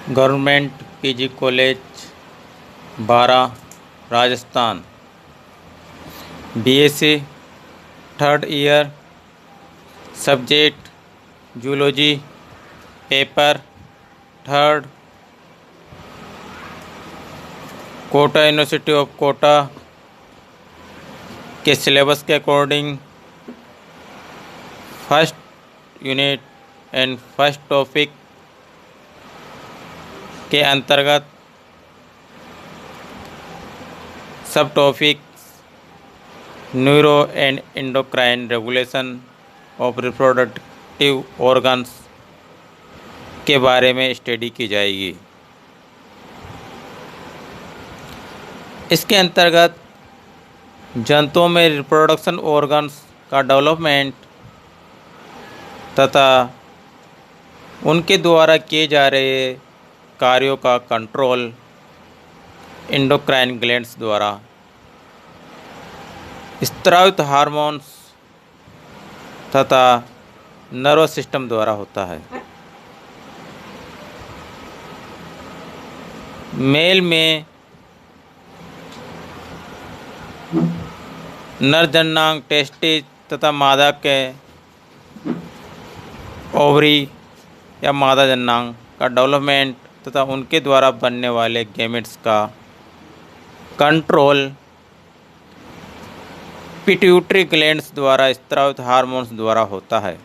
Government PG college Baran Rajasthan. BSc third year, subject zoology, paper third, Kota university of Kota के syllabus के according first unit and first topic के अंतर्गत sub topics neuro and endocrine regulation of reproductive organs के बारे में study की जाएगी। इसके अंतर्गत जंतुओं में रिप्रोडक्शन ऑर्गन्स का डेवलपमेंट तथा उनके द्वारा किए जा रहे कार्यों का कंट्रोल एंडोक्राइन ग्लैंड्स द्वारा, स्रावित हार्मोन्स तथा नर्वस सिस्टम द्वारा होता है। मेल में नर जननांग टेस्टिस तथा मादा के ओवरी या मादा जननांग का डेवलपमेंट तथा उनके द्वारा बनने वाले गैमेट्स का कंट्रोल पिट्यूटरी ग्लैंड्स द्वारा स्रावित हार्मोन्स द्वारा होता है।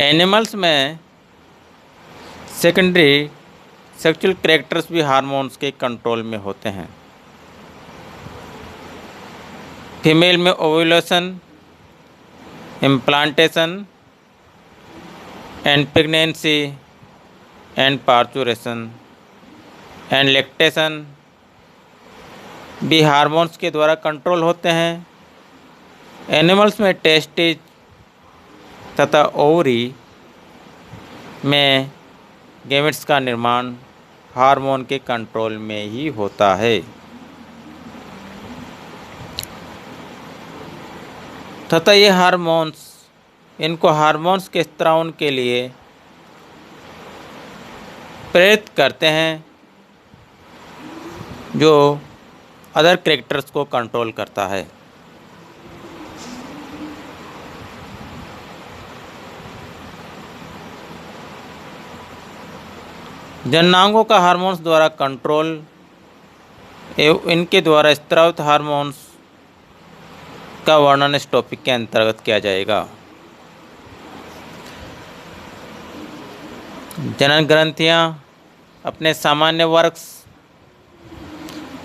एनिमल्स में सेकेंडरी सेक्सुअल कैरेक्टर्स भी हार्मोन्स के कंट्रोल में होते हैं। फीमेल में ovulation, implantation and pregnancy and parturition and lactation भी हार्मोन्स के द्वारा कंट्रोल होते हैं। एनिमल्स में टेस्टिस तथा ओवरी में गैमेट्स का निर्माण हार्मोन के कंट्रोल में ही होता है तथा ये हार्मोन्स इनको हार्मोन्स के स्रावन के लिए प्रेरित करते हैं जो अदर कैरेक्टर्स को कंट्रोल करता है। जननांगों का हार्मोन्स द्वारा कंट्रोल एवं इनके द्वारा स्रावित हार्मोन्स का वर्णन इस टॉपिक के अंतर्गत किया जाएगा। जनन ग्रंथियां अपने सामान्य वर्क्स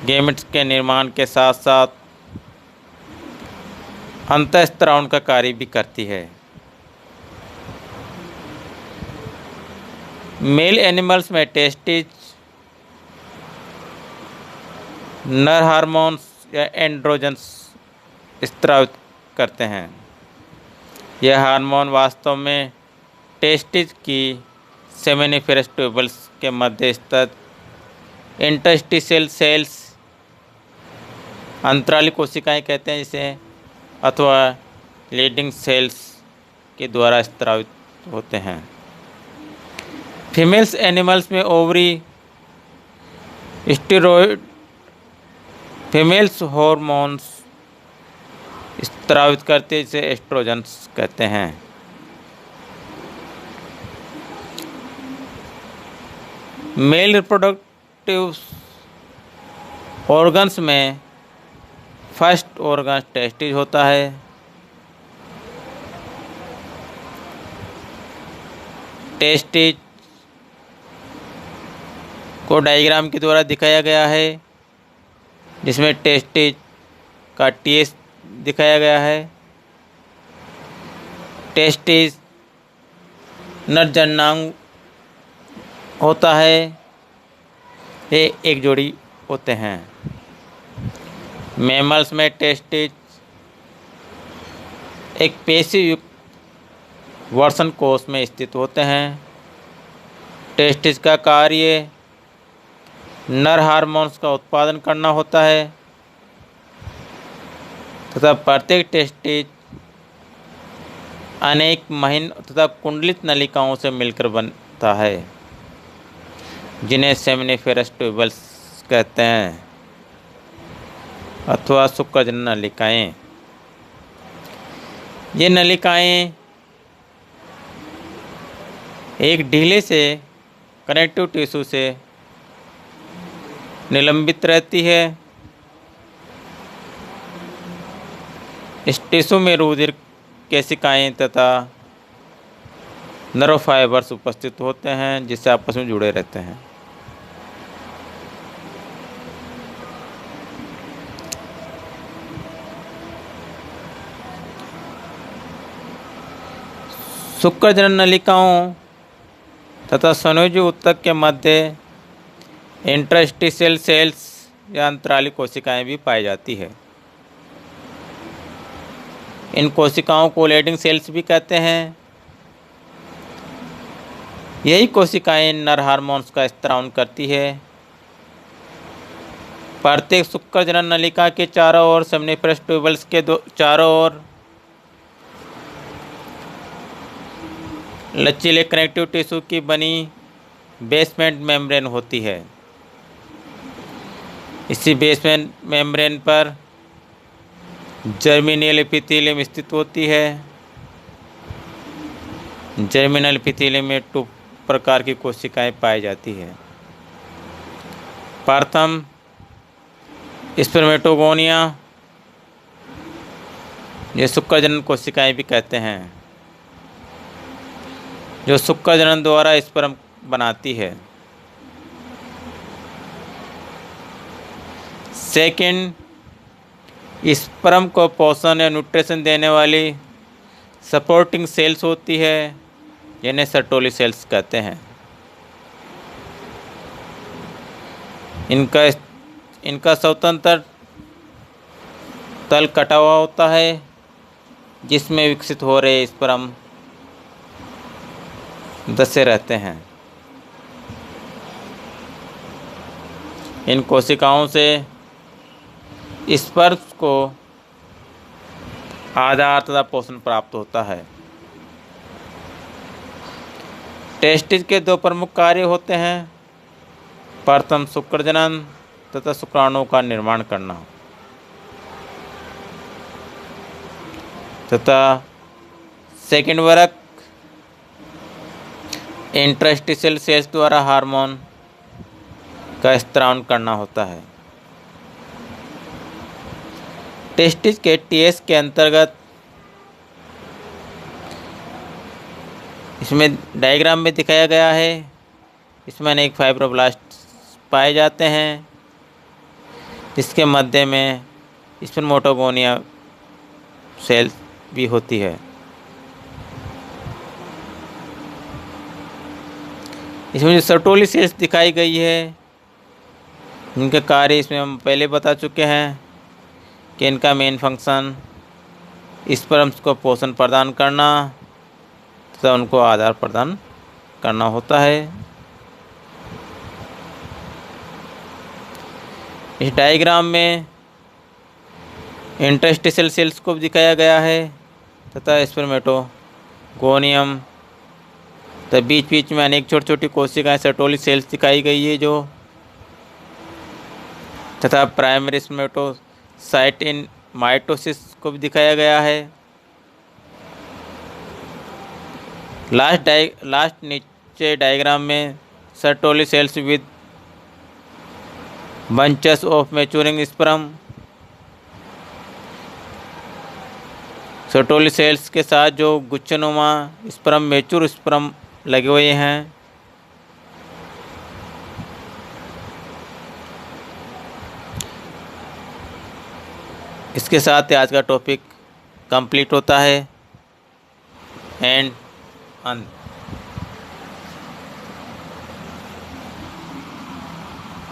गैमेट्स के निर्माण के साथ साथ अंतःस्रावन का कार्य भी करती है। मेल एनिमल्स में टेस्टिस नर हार्मोन्स या एंड्रोजन्स स्रावित करते हैं। यह हार्मोन वास्तव में टेस्टिस की सेमिनिफेरस ट्यूबल्स के मध्य स्थित इंटरस्टिशियल सेल्स, अंतराली कोशिकाएं कहते हैं जिसे, अथवा लीडिंग सेल्स के द्वारा स्रावित होते हैं। फीमेल्स एनिमल्स में ओवरी स्टेरॉयड फीमेल्स हार्मोन्स स्रावित करते जिसे एस्ट्रोजन्स कहते हैं। मेल रिप्रोडक्टिव ऑर्गन्स में फर्स्ट ऑर्गन टेस्टिस होता है। टेस्टिस को डायग्राम के द्वारा दिखाया गया है जिसमें टेस्टिस का टीएस दिखाया गया है। टेस्टिस नर जननांग होता है, ये एक जोड़ी होते हैं। मैमल्स में टेस्टिस एक पेशीयुक्त वर्षण कोश में स्थित होते हैं। टेस्टिस का कार्य नर हार्मोन्स का उत्पादन करना होता है तथा प्रत्येक टेस्टिस अनेक महीन तथा कुंडलित नलिकाओं से मिलकर होता है, जिन्हें सेमिनिफेरस ट्यूबल्स कहते हैं अथवा शुक्रजनन नलिकाएं। ये नलिकाएं एक ढीले से कनेक्टिव टिश्यू से निलंबित रहती है। इस टिश्यू में रुधिर केशिकाएं तथा नर्व फाइबर्स उपस्थित होते हैं, जिससे आपस में जुड़े रहते हैं। शुक्रजनन नलिकाओं तथा संयोजी ऊतक के मध्य इंटरस्टिशियल सेल्स या अंतराली कोशिकाएं भी पाई जाती है। इन कोशिकाओं को लेडिंग सेल्स भी कहते हैं। यही कोशिकाएं नर हार्मोन्स का स्त्रावन करती है। प्रत्येक शुक्रजनन नलिका के चारों ओर सेमिनिफेरस ट्यूबल्स के चारों ओर लचीले कनेक्टिव टिश्यू की बनी बेसमेंट मेम्ब्रेन होती है। इसी बेसमेंट मेम्ब्रेन पर जर्मिनल एपिथेलियम स्थित होती है। जर्मिनल एपिथेलियम में 2 प्रकार की कोशिकाएं पाई जाती है। प्रथम स्पर्मेटोगोनिया, ये शुक्रजनन कोशिकाएं भी कहते हैं, जो शुक्रजनन द्वारा स्पर्म बनाती है। सेकंड, स्पर्म को पोषण या न्यूट्रिशन देने वाली सपोर्टिंग सेल्स होती है, जिन्हें सर्टोली सेल्स कहते हैं। इनका स्वतंत्र तल कटा हुआ होता है, जिसमें विकसित हो रहे स्पर्म दसे रहते हैं। इन कोशिकाओं से स्पर्म को आधार तथा पोषण प्राप्त होता है। टेस्टिस के 2 प्रमुख कार्य होते हैं। प्रथम शुक्रजनन तथा शुक्राणुओं का निर्माण करना तथा सेकंड वर्क इंटरस्टिशियल सेल्स द्वारा हार्मोन का स्त्रावन करना होता है। टेस्टिस के टीएस के अंतर्गत इसमें डायग्राम में दिखाया गया है। इसमें अनेक फाइब्रोब्लास्ट पाए जाते हैं, जिसके मध्य में स्पर्मेटोगोनिया सेल भी होती है। इसमें जो सर्टोली सेल्स दिखाई गई है, इनके कार्य इसमें हम पहले बता चुके हैं कि इनका मेन फंक्शन स्पर्म्स को पोषण प्रदान करना तथा उनको आधार प्रदान करना होता है। इस डायग्राम में इंटरस्टिशियल सेल्स को दिखाया गया है तथा स्पर्मेटोगोनियम तथा बीच बीच में अनेक छोटी छोटी कोशिकाएं सर्टोली सेल्स दिखाई गई है जो तथा प्राइमरी स्पर्मेटोसाइट इन माइटोसिस को भी दिखाया गया है। लास्ट नीचे डायग्राम में Sertoli cells with bunches of maturing sperm, Sertoli cells के साथ जो गुच्छनुमा स्पर्म मैच्योर स्पर्म लगे हुए हैं। इसके साथ ही आज का टॉपिक कंप्लीट होता है एंड अंत।